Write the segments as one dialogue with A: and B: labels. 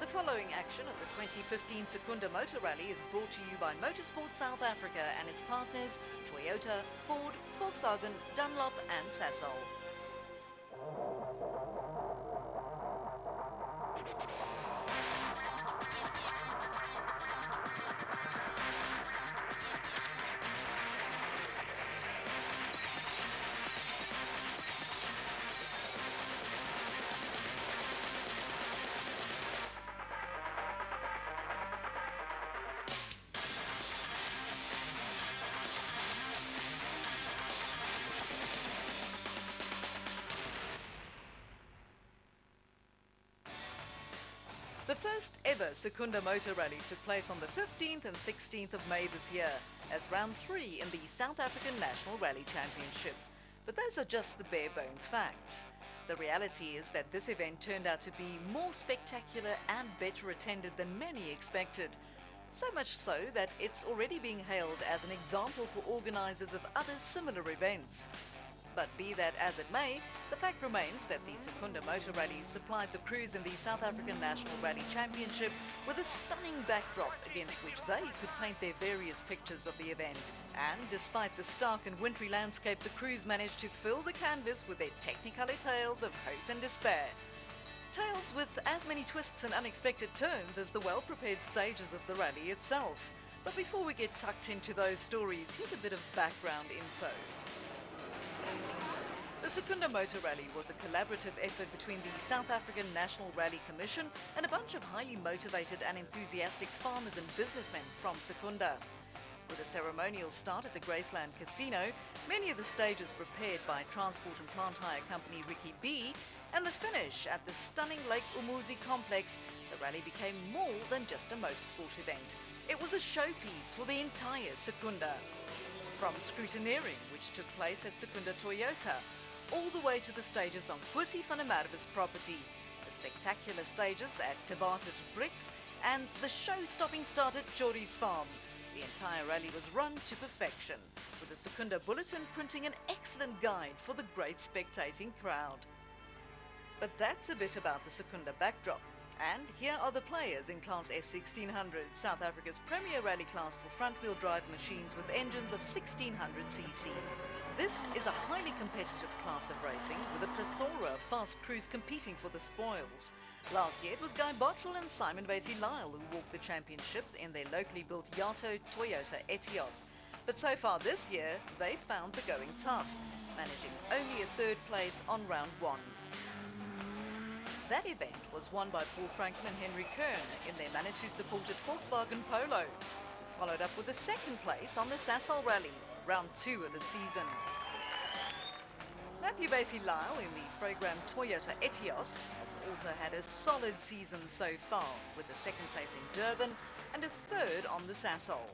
A: The following action of the 2015 Secunda Motor Rally is brought to you by Motorsport South Africa and its partners Toyota, Ford, Volkswagen, Dunlop and Sasol. The first ever Secunda Motor Rally took place on the 15th and 16th of May this year as round 3 in the South African National Rally Championship. But those are just the bare-bone facts. The reality is that this event turned out to be more spectacular and better attended than many expected. So much so that it's already being hailed as an example for organisers of other similar events. But be that as it may, the fact remains that the Secunda Motor Rally supplied the crews in the South African National Rally Championship with a stunning backdrop against which they could paint their various pictures of the event. And despite the stark and wintry landscape, the crews managed to fill the canvas with their technicolor tales of hope and despair. Tales with as many twists and unexpected turns as the well-prepared stages of the rally itself. But before we get tucked into those stories, here's a bit of background info. The Secunda Motor Rally was a collaborative effort between the South African National Rally Commission and a bunch of highly motivated and enthusiastic farmers and businessmen from Secunda. With a ceremonial start at the Graceland Casino, many of the stages prepared by transport and plant hire company Ricky B, and the finish at the stunning Lake Umuzi complex, the rally became more than just a motorsport event. It was a showpiece for the entire Secunda. From scrutineering, which took place at Secunda Toyota, all the way to the stages on Kwesi van der Merwe's property, the spectacular stages at Tabatage Bricks, and the show-stopping start at Jori's farm. The entire rally was run to perfection, with the Secunda Bulletin printing an excellent guide for the great spectating crowd. But that's a bit about the Secunda backdrop. And here are the players in Class S1600, South Africa's premier rally class for front-wheel drive machines with engines of 1600cc. This is a highly competitive class of racing with a plethora of fast crews competing for the spoils. Last year it was Guy Bottrell and Simon Vasey-Lyle who walked the championship in their locally built Yato Toyota Etios. But so far this year they found the going tough, managing only a third place on round 1. That event was won by Paul Franken and Henry Kern in their managed to supported Volkswagen Polo, who followed up with a second place on the Sasol Rally, round 2 of the season. Matthew Vasey-Lyle in the Fragram Toyota Etios has also had a solid season so far, with a second place in Durban and a third on the Sasol.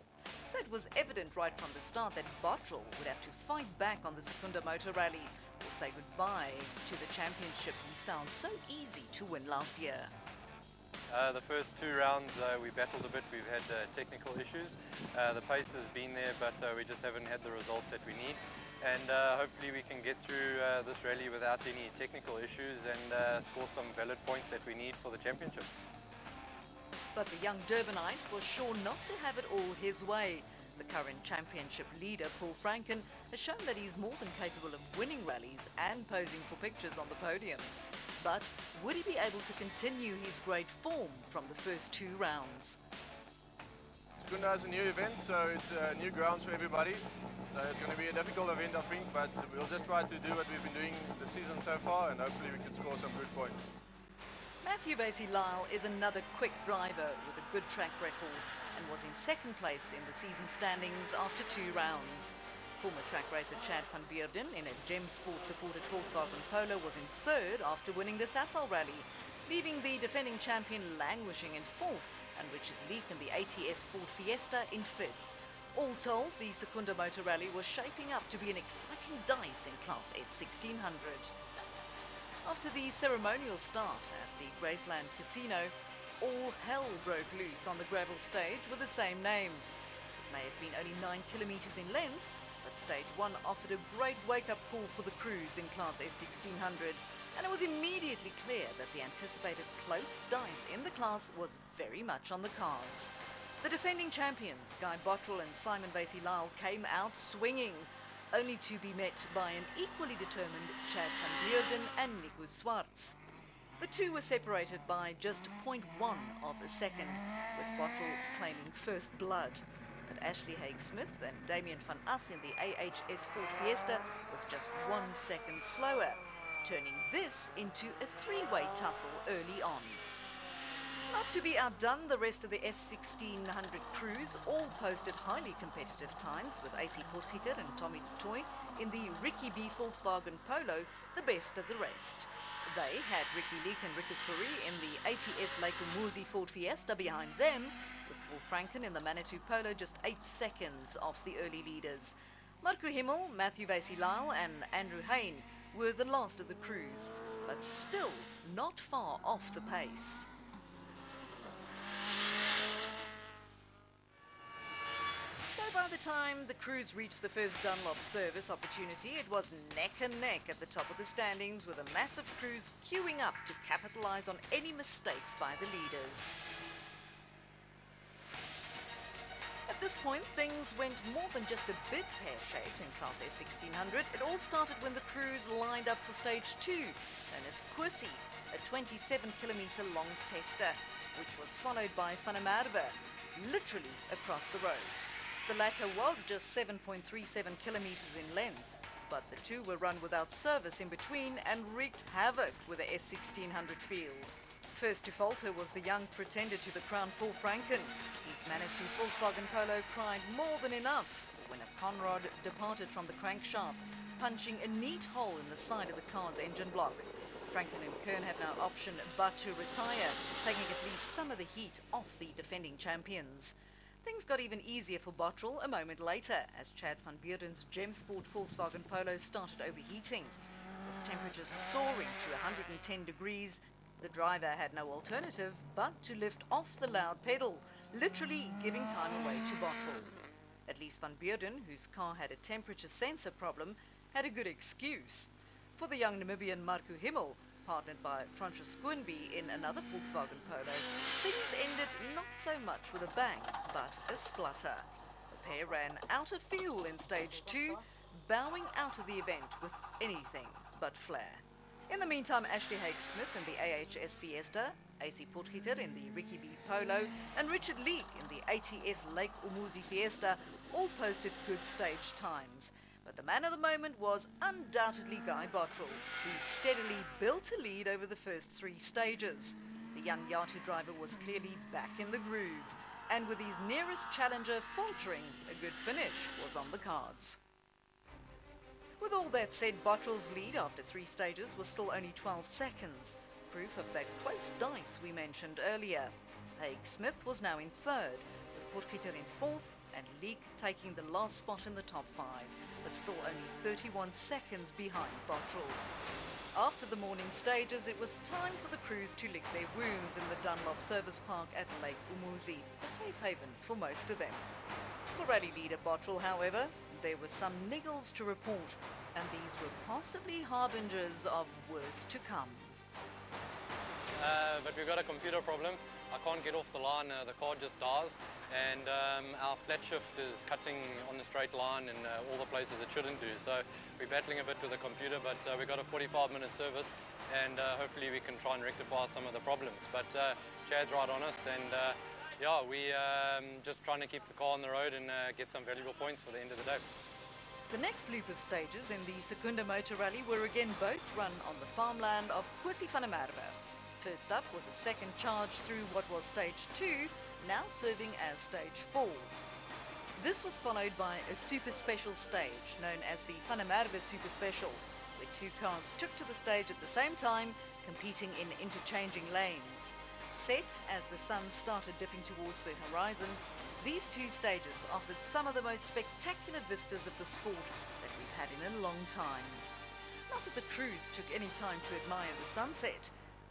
A: So it was evident right from the start that Bottrell would have to fight back on the Secunda Motor Rally or say goodbye to the championship he found so easy to win last year.
B: The first 2 rounds we battled a bit. We've had technical issues. The pace has been there, but we just haven't had the results that we need. And hopefully we can get through this rally without any technical issues and score some valid points that we need for the championship.
A: But the young Durbanite was sure not to have it all his way. The current championship leader, Paul Franken, has shown that he's more than capable of winning rallies and posing for pictures on the podium. But would he be able to continue his great form from the first 2 rounds?
C: Secunda is a new event, so it's new grounds for everybody. So it's going to be a difficult event, I think, but we'll just try to do what we've been doing the season so far, and hopefully we can score some good points.
A: Matthew Vasey-Lyle is another quick driver with a good track record and was in second place in the season standings after 2 rounds. Former track racer Chad van Beerden in a Gem Sport supported Volkswagen Polo was in third after winning the Sasol Rally, leaving the defending champion languishing in 4th and Richard Leek in the ATS Ford Fiesta in 5th. All told, the Secunda Motor Rally was shaping up to be an exciting dice in Class S1600. After the ceremonial start at the Graceland Casino, all hell broke loose on the gravel stage with the same name. It may have been only 9 kilometers in length, but stage 1 offered a great wake-up call for the crews in Class S1600, and it was immediately clear that the anticipated close dice in the class was very much on the cards. The defending champions, Guy Bottrell and Simon Basie-Lyle, came out swinging, only to be met by an equally determined Chad van Beerden and Nico Swartz. The two were separated by just 0.1 of a second, with Bottrell claiming first blood. But Ashley Haig-Smith and Damien van As in the AHS Ford Fiesta was just 1 second slower, turning this into a three-way tussle early on. Not to be outdone, the rest of the S1600 crews all posted highly competitive times, with AC Potgieter and Tommy de Toy in the Ricky B Volkswagen Polo the best of the rest. They had Ricky Leek and Rikus Fourie in the ATS Lake Umuzi Ford Fiesta behind them, with Paul Franken in the Manitou Polo just 8 seconds off the early leaders. Marco Himmel, Matthew Basie-Lyle and Andrew Hain were the last of the crews, but still not far off the pace. So by the time the crews reached the first Dunlop service opportunity, it was neck and neck at the top of the standings, with a massive crews queuing up to capitalise on any mistakes by the leaders. At this point, things went more than just a bit pear-shaped in Class S1600. It all started when the crews lined up for Stage 2, known as Kwesi, a 27-kilometre long tester, which was followed by Van der Merwe, literally across the road. The latter was just 7.37 kilometres in length, but the two were run without service in between and wreaked havoc with the S1600 field. First to falter was the young pretender to the crown, Paul Franken. His Manitou Volkswagen Polo cried more than enough when a conrod departed from the crankshaft, punching a neat hole in the side of the car's engine block. Franken and Kern had no option but to retire, taking at least some of the heat off the defending champions. Things got even easier for Bottrell a moment later, as Chad van Beerden's Gem Sport Volkswagen Polo started overheating. With temperatures soaring to 110 degrees, the driver had no alternative but to lift off the loud pedal, literally giving time away to Bottrell. At least van Beerden, whose car had a temperature sensor problem, had a good excuse. For the young Namibian Marco Himmel, partnered by Francis Schoenby in another Volkswagen Polo, things ended not so much with a bang, but a splutter. The pair ran out of fuel in Stage 2, bowing out of the event with anything but flair. In the meantime, Ashley Haig-Smith in the AHS Fiesta, AC Potgieter in the Ricky B Polo, and Richard Leek in the ATS Lake Umuzi Fiesta all posted good stage times. But the man of the moment was undoubtedly Guy Bottrell, who steadily built a lead over the first 3 stages. The young Yatu driver was clearly back in the groove, and with his nearest challenger faltering, a good finish was on the cards. With all that said, Bottrell's lead after 3 stages was still only 12 seconds, proof of that close dice we mentioned earlier. Haig-Smith was now in 3rd, with Potgieter in 4th, and Leek taking the last spot in the top 5, but still only 31 seconds behind Bottrell. After the morning stages, it was time for the crews to lick their wounds in the Dunlop Service Park at Lake Umuzi, a safe haven for most of them. For rally leader Bottrell, however, there were some niggles to report, and these were possibly harbingers of worse to come.
B: But we've got a computer problem. I can't get off the line, the car just dies, and our flat shift is cutting on the straight line in all the places it shouldn't do. So we're battling a bit with the computer, but we've got a 45-minute service, and hopefully we can try and rectify some of the problems. But Chad's right on us, and yeah, we just trying to keep the car on the road and get some valuable points for the end of the day.
A: The next loop of stages in the Secunda Motor Rally were again both run on the farmland of Kwesi van der Merwe. First up was a second charge through what was Stage 2, now serving as Stage 4. This was followed by a super special stage known as the Van der Merwe Super Special, where 2 cars took to the stage at the same time, competing in interchanging lanes. Set as the sun started dipping towards the horizon, these 2 stages offered some of the most spectacular vistas of the sport that we've had in a long time. Not that the crews took any time to admire the sunset.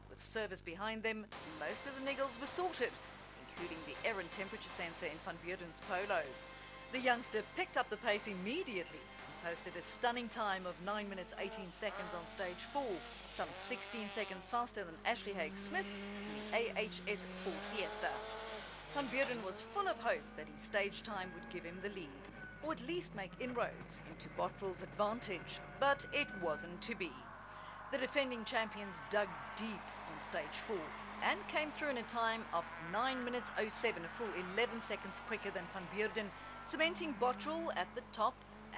A: With service behind them, most of the niggles were sorted, including the errant temperature sensor in Van Beerden's Polo. The youngster picked up the pace immediately, posted a stunning time of 9 minutes 18 seconds on stage 4, some 16 seconds faster than Ashley Haig-Smith in the AHS Ford Fiesta. Van Beurden was full of hope that his stage time would give him the lead, or at least make inroads into Bottrell's advantage, but it wasn't to be. The defending champions dug deep on stage 4 and came through in a time of 9 minutes 07, a full 11 seconds quicker than Van Beurden, cementing Bottrell at the top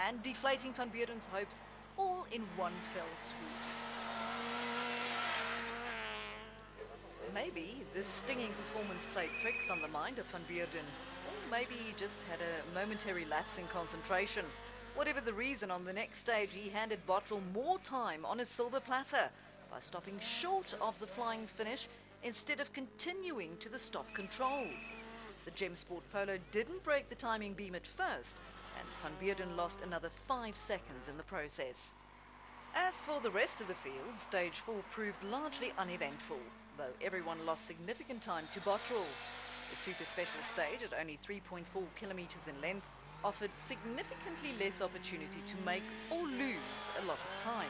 A: and deflating Van Beurden's hopes all in one fell swoop. Maybe this stinging performance played tricks on the mind of Van Beurden, or maybe he just had a momentary lapse in concentration. Whatever the reason, on the next stage he handed Bottrell more time on a silver platter by stopping short of the flying finish instead of continuing to the stop control. The Gem Sport Polo didn't break the timing beam at first, and Van Beurden lost another 5 seconds in the process. As for the rest of the field, stage 4 proved largely uneventful, though everyone lost significant time to Bottrell. The super special stage, at only 3.4 kilometers in length, offered significantly less opportunity to make or lose a lot of time,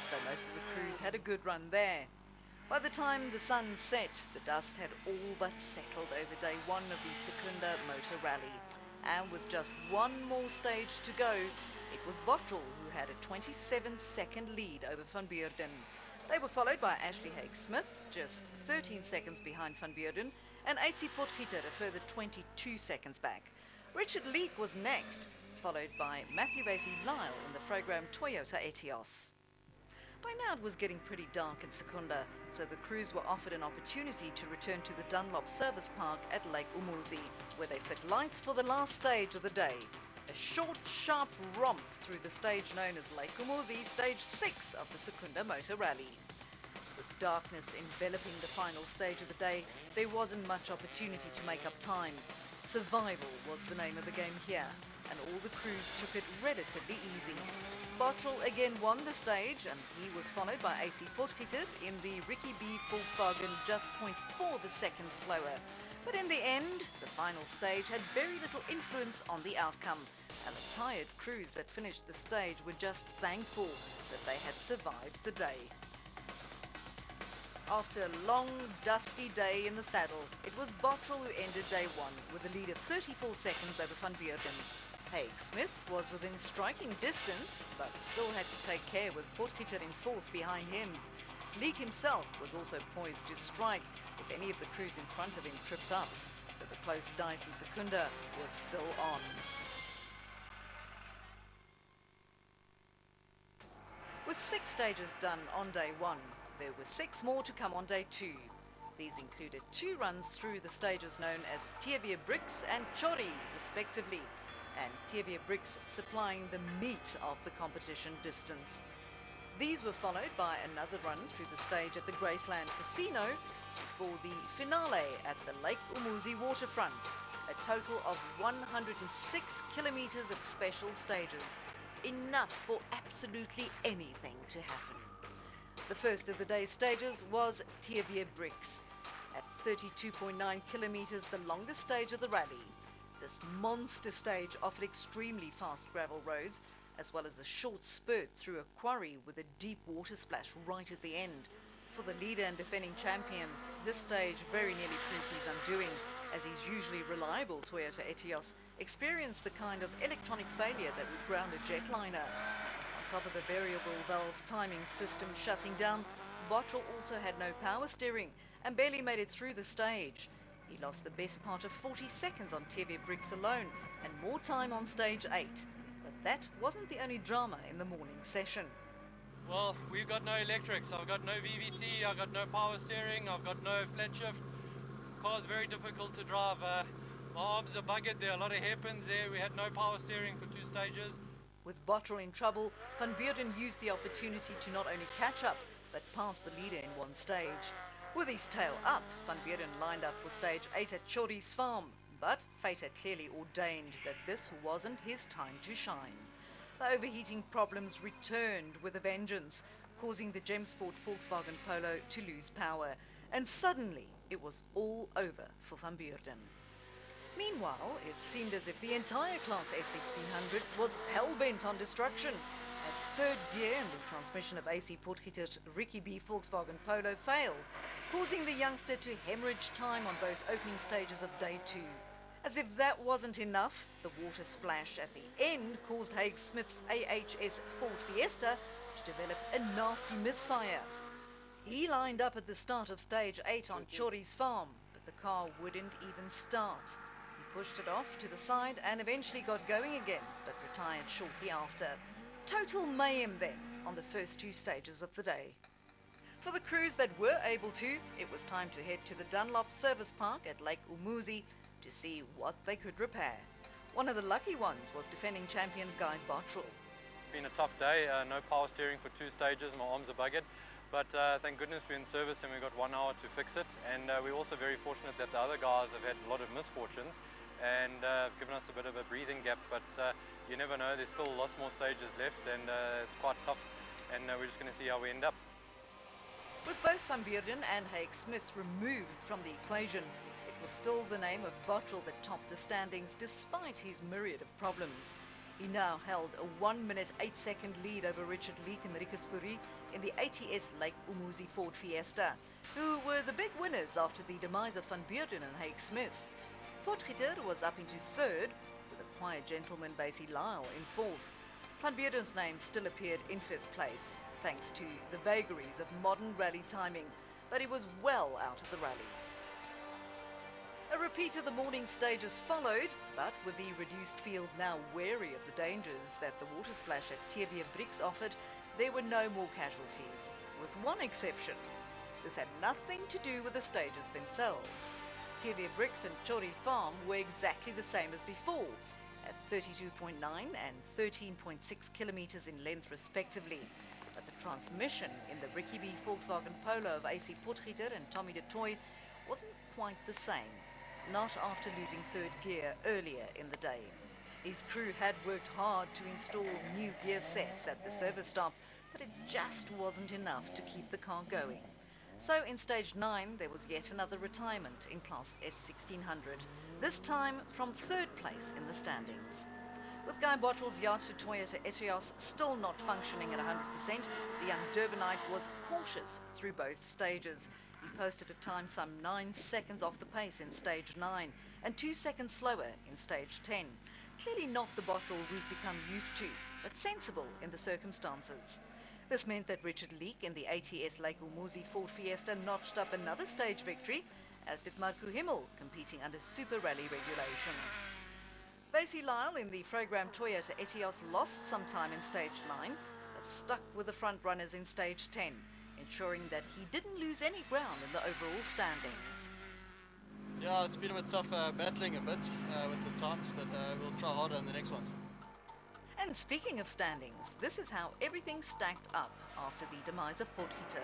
A: so most of the crews had a good run there. By the time the sun set, the dust had all but settled over day 1 of the Secunda Motor Rally, and with just one more stage to go, it was Bottrell who had a 27-second lead over Van Beurden. They were followed by Ashley Haig-Smith, just 13 seconds behind Van Beurden, and AC Potgieter a further 22 seconds back. Richard Leek was next, followed by Matthew Lyle in the Frogram Toyota Etios. By now it was getting pretty dark in Secunda, so the crews were offered an opportunity to return to the Dunlop Service Park at Lake Umuzi, where they fit lights for the last stage of the day. A short, sharp romp through the stage known as Lake Umuzi, stage 6 of the Secunda Motor Rally. With darkness enveloping the final stage of the day, there wasn't much opportunity to make up time. Survival was the name of the game here, and all the crews took it relatively easy. Bottrell again won the stage, and he was followed by AC Potgieter in the Ricky B Volkswagen, just 0.4 of a second slower. But in the end, the final stage had very little influence on the outcome, and the tired crews that finished the stage were just thankful that they had survived the day. After a long, dusty day in the saddle, it was Bottrell who ended day 1 with a lead of 34 seconds over Van Beurden. Haig-Smith was within striking distance, but still had to take care with Potgieter in 4th behind him. Leek himself was also poised to strike if any of the crews in front of him tripped up, so the close dice in Secunda was still on. With 6 stages done on day 1, there were 6 more to come on day 2. These included 2 runs through the stages known as TV Bricks and Chori, respectively, and TV Bricks supplying the meat of the competition distance. These were followed by another run through the stage at the Graceland Casino before the finale at the Lake Umuzi waterfront, a total of 106 kilometers of special stages, enough for absolutely anything to happen. The first of the day's stages was TV Bricks. At 32.9 kilometers, the longest stage of the rally. This monster stage offered extremely fast gravel roads, as well as a short spurt through a quarry with a deep water splash right at the end. For the leader and defending champion, this stage very nearly proved his undoing, as his usually reliable Toyota Etios experienced the kind of electronic failure that would ground a jetliner. On top of the variable valve timing system shutting down, Bottrell also had no power steering and barely made it through the stage. He lost the best part of 40 seconds on TV Bricks alone and more time on stage 8. But that wasn't the only drama in the morning session.
B: Well, we've got no electrics. I've got no VVT, I've got no power steering, I've got no flat shift. Car's very difficult to drive. My arms are buggered, there are a lot of hairpins there. We had no power steering for 2 stages.
A: With Bottrell in trouble, Van Beurden used the opportunity to not only catch up, but pass the leader in one stage. With his tail up, Van Beurden lined up for stage 8 at Chori's farm, but fate had clearly ordained that this wasn't his time to shine. The overheating problems returned with a vengeance, causing the Gem Sport Volkswagen Polo to lose power, and suddenly it was all over for Van Beurden. Meanwhile, it seemed as if the entire Class S1600 was hell-bent on destruction, as third gear in the transmission of AC Potgieter's Ricky B Volkswagen Polo failed, causing the youngster to hemorrhage time on both opening stages of day 2. As if that wasn't enough, the water splash at the end caused Haig Smith's AHS Ford Fiesta to develop a nasty misfire. He lined up at the start of stage 8 on Chori's farm, but the car wouldn't even start. He pushed it off to the side and eventually got going again, but retired shortly after. Total mayhem then on the first 2 stages of the day. For the crews that were able to, it was time to head to the Dunlop Service Park at Lake Umuzi to see what they could repair. One of the lucky ones was defending champion Guy Bottrell.
B: It's been a tough day, no power steering for 2 stages, my arms are buggered. But thank goodness we're in service and we've got 1 hour to fix it. And we're also very fortunate that the other guys have had a lot of misfortunes and given us a bit of a breathing gap. But you never know, there's still lots more stages left and it's quite tough. And we're just going to see how we end up.
A: With both Van Beurden and Haig Smith removed from the equation, it was still the name of Bottrell that topped the standings despite his myriad of problems. He now held a 1 minute 8 second lead over Richard Leek and Rikus Fourie in the ATS Lake Umuzi Ford Fiesta, who were the big winners after the demise of Van Beurden and Haig Smith. Potgieter was up into third, with a quiet gentleman Basie Lyle in fourth. Van Beurden's name still appeared in 5th place, thanks to the vagaries of modern rally timing, but he was well out of the rally. A repeat of the morning stages followed, but with the reduced field now wary of the dangers that the water splash at TV Bricks offered, there were no more casualties, with one exception. This had nothing to do with the stages themselves. TV Bricks and Chori Farm were exactly the same as before, at 32.9 and 13.6 kilometers in length respectively. But the transmission in the Ricky B Volkswagen Polo of AC Potgieter and Tommy de Toy wasn't quite the same. Not after losing third gear earlier in the day. His crew had worked hard to install new gear sets at the service stop, but it just wasn't enough to keep the car going. So in stage 9 there was yet another retirement in Class S1600, this time from 3rd place in the standings. With Guy Bottrell's Yatsu Toyota Etios still not functioning at 100%, the young Durbanite was cautious through both stages. He posted a time some 9 seconds off the pace in stage 9 and 2 seconds slower in stage 10. Clearly not the Bottrell we've become used to, but sensible in the circumstances. This meant that Richard Leek in the ATS Lake Umuzi Ford Fiesta notched up another stage victory, as did Marco Himmel, competing under Super Rally regulations. Basie Lyle in the Program Toyota Etios lost some time in stage 9, but stuck with the front runners in stage 10. Ensuring that he didn't lose any ground in the overall standings.
D: Yeah, it's been a bit tough battling a bit with the times, but we'll try harder in the next ones.
A: And speaking of standings, this is how everything stacked up after the demise of Potgieter.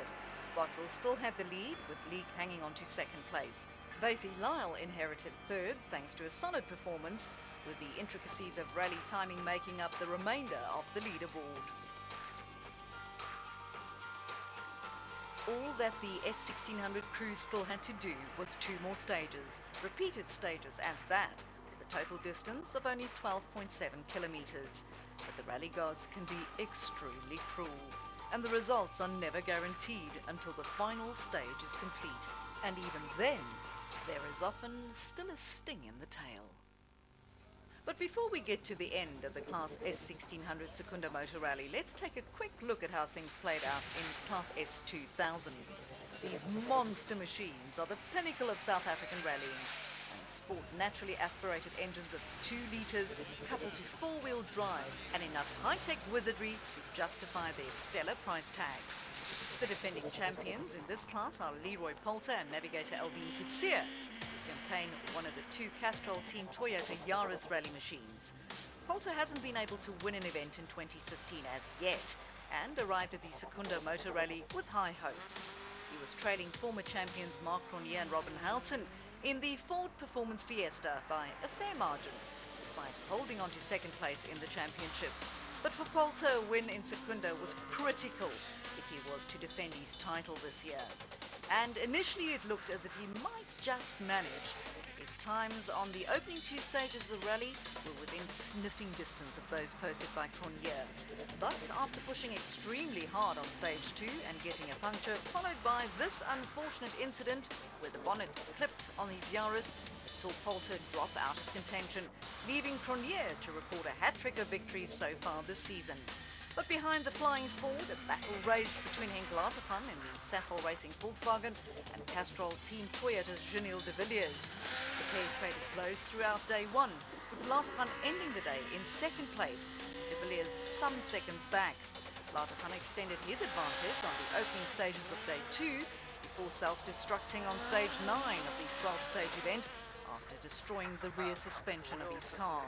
A: Bottrell still had the lead, with Leek hanging on to 2nd place. Basie Lyle inherited 3rd thanks to a solid performance, with the intricacies of rally timing making up the remainder of the leaderboard. All that the S1600 crew still had to do was 2 more stages, repeated stages at that, with a total distance of only 12.7 kilometers. But the rally gods can be extremely cruel, and the results are never guaranteed until the final stage is complete. And even then, there is often still a sting in the tail. But before we get to the end of the Class S1600 Secunda Motor Rally, let's take a quick look at how things played out in Class S2000. These monster machines are the pinnacle of South African rallying and sport naturally aspirated engines of 2 litres coupled to 4-wheel drive and enough high-tech wizardry to justify their stellar price tags. The defending champions in this class are Leroy Poulter and navigator Albin Kutsia, campaign one of the 2 Castrol Team Toyota Yaris rally machines. Poulter hasn't been able to win an event in 2015 as yet, and arrived at the Secunda Motor Rally with high hopes. He was trailing former champions Mark Cronje and Robin Houghton in the Ford Performance Fiesta by a fair margin, despite holding on to 2nd place in the championship. But for Poulter, a win in Secunda was critical if he was to defend his title this year. And initially it looked as if he might just manage. His His times on the opening two stages of the rally were within sniffing distance of those posted by Cronje. But after pushing extremely hard on stage 2 and getting a puncture, followed by this unfortunate incident where the bonnet clipped on his Yaris, it saw Poulter drop out of contention, leaving Cronje to record a hat-trick of victories so far this season. But behind the flying Ford, a battle raged between Henk Latergan in the Sasol Racing Volkswagen and Castrol Team Toyota's Janil de Villiers. The pair traded blows throughout day one, with Latergan ending the day in second place, de Villiers some seconds back. Latergan extended his advantage on the opening stages of day two before self-destructing on stage 9 of the 12-stage event after destroying the rear suspension of his car.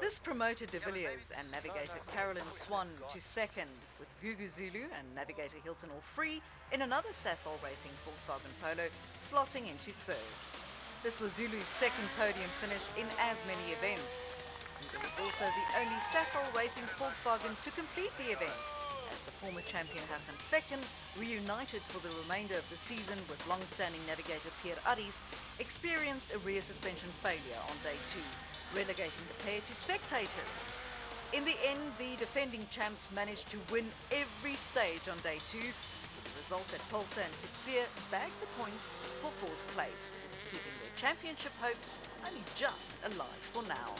A: This promoted de Villiers and navigator Carolyn Swan to second, with Gugu Zulu and navigator Hilton Orfree in another Sasol Racing Volkswagen Polo slotting into third. This was Zulu's second podium finish in as many events. Zulu was also the only Sasol Racing Volkswagen to complete the event, as the former champion Hakan Fekken, reunited for the remainder of the season with long-standing navigator Pierre Aris, experienced a rear suspension failure on day 2, relegating the pair to spectators. In the end, the defending champs managed to win every stage on day 2, with the result that Poulter and Pitseer bagged the points for 4th place, keeping their championship hopes only just alive for now.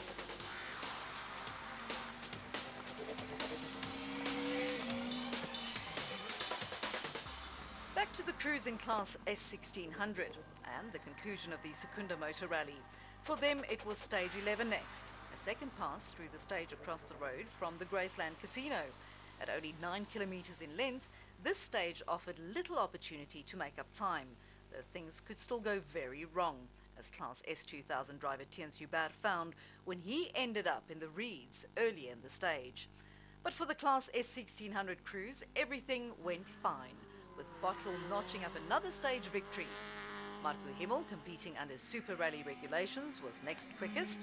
A: Back to the cruising class S1600 and the conclusion of the Secunda Motor Rally. For them, it was stage 11 next, a second pass through the stage across the road from the Graceland Casino. At only 9 kilometers in length, this stage offered little opportunity to make up time, though things could still go very wrong, as Class S2000 driver Tiens Hubert found when he ended up in the reeds earlier in the stage. But for the Class S1600 crews, everything went fine, with Bottrell notching up another stage victory. Marco Himmel, competing under Super Rally regulations, was next quickest,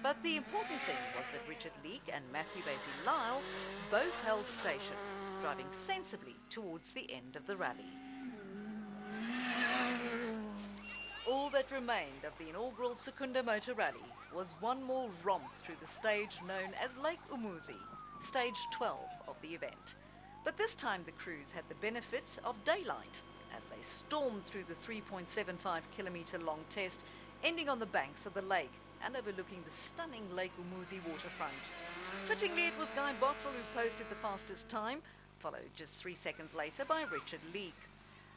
A: but the important thing was that Richard Leek and Matthew Basie-Lyle both held station, driving sensibly towards the end of the rally. All that remained of the inaugural Secunda Motor Rally was one more romp through the stage known as Lake Umuzi, stage 12 of the event. But this time the crews had the benefit of daylight as they stormed through the 3.75 kilometer long test, ending on the banks of the lake and overlooking the stunning Lake Umuzi waterfront. Fittingly, it was Guy Bottrell who posted the fastest time, followed just 3 seconds later by Richard Leek.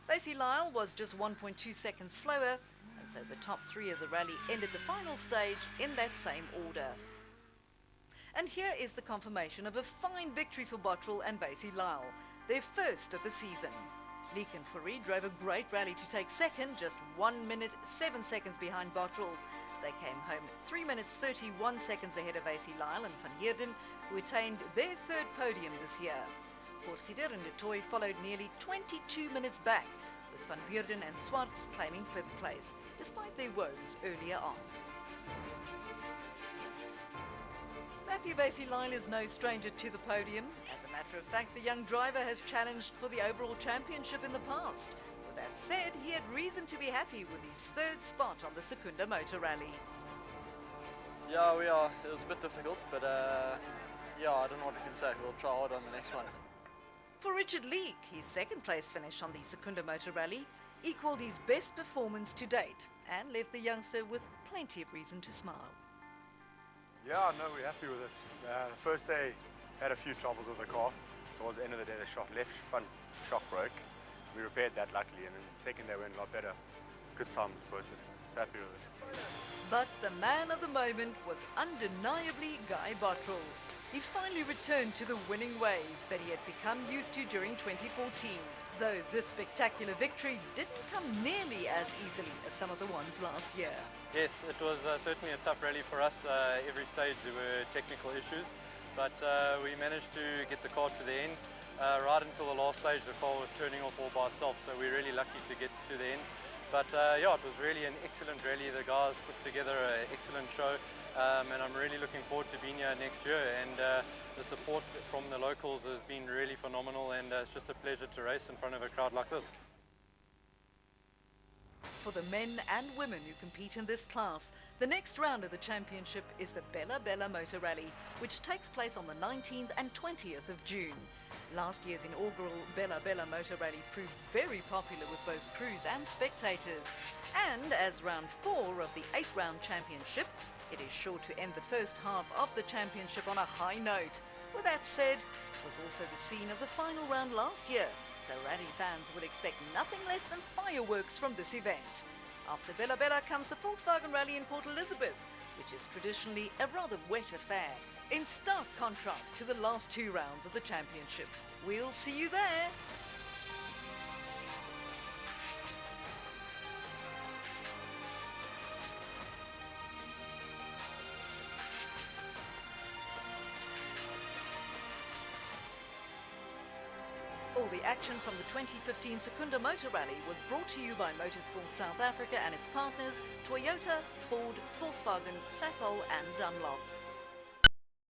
A: Basie-Lyle was just 1.2 seconds slower, and so the top 3 of the rally ended the final stage in that same order. And here is the confirmation of a fine victory for Bottrell and Basie-Lyle, their first of the season. Leek and Fourie drove a great rally to take second, just 1 minute 7 seconds behind Bottrell. They came home 3 minutes 31 seconds ahead of Basie-Lyle and Van Heerden, who attained their third podium this year. Potgieter and de Toy followed nearly 22 minutes back, with Van Beurden and Swartz claiming 5th place, despite their woes earlier on. Matthew Basie-Lyle is no stranger to the podium. As a matter of fact, the young driver has challenged for the overall championship in the past. With that said, he had reason to be happy with his 3rd spot on the Secunda Motor Rally.
D: Yeah, we are. It was a bit difficult, but yeah, I don't know what I can say. We'll try hard on the next one.
A: For Richard Leek, his 2nd place finish on the Secunda Motor Rally equalled his best performance to date and left the youngster with plenty of reason to smile.
E: Yeah, no, we're happy with it. The first day had a few troubles with the car. Towards the end of the day, the left front shock broke. We repaired that luckily, and then the second day went a lot better. Good times posted. So happy with it.
A: But the man of the moment was undeniably Guy Bottrell. He finally returned to the winning ways that he had become used to during 2014. Though this spectacular victory didn't come nearly as easily as some of the ones last year.
B: Yes, it was certainly a tough rally for us. Every stage there were technical issues, but we managed to get the car to the end. Right until the last stage, the car was turning off all by itself, so we're really lucky to get to the end. But yeah, it was really an excellent rally. The guys put together an excellent show, and I'm really looking forward to being here next year. And the support from the locals has been really phenomenal, and it's just a pleasure to race in front of a crowd like this.
A: for the men and women who compete in this class. The next round of the championship is the Bella Bella Motor Rally, which takes place on the 19th and 20th of June. Last year's inaugural Bella Bella Motor Rally proved very popular with both crews and spectators. And as round 4 of the 8th round championship, it is sure to end the first half of the championship on a high note. With that said, it was also the scene of the final round last year, so rally fans will expect nothing less than fireworks from this event. After Bella Bella comes the Volkswagen Rally in Port Elizabeth, which is traditionally a rather wet affair, in stark contrast to the last 2 rounds of the championship. We'll see you there. All the action from the 2015 Secunda Motor Rally was brought to you by Motorsport South Africa and its partners Toyota, Ford, Volkswagen, Sasol and Dunlop.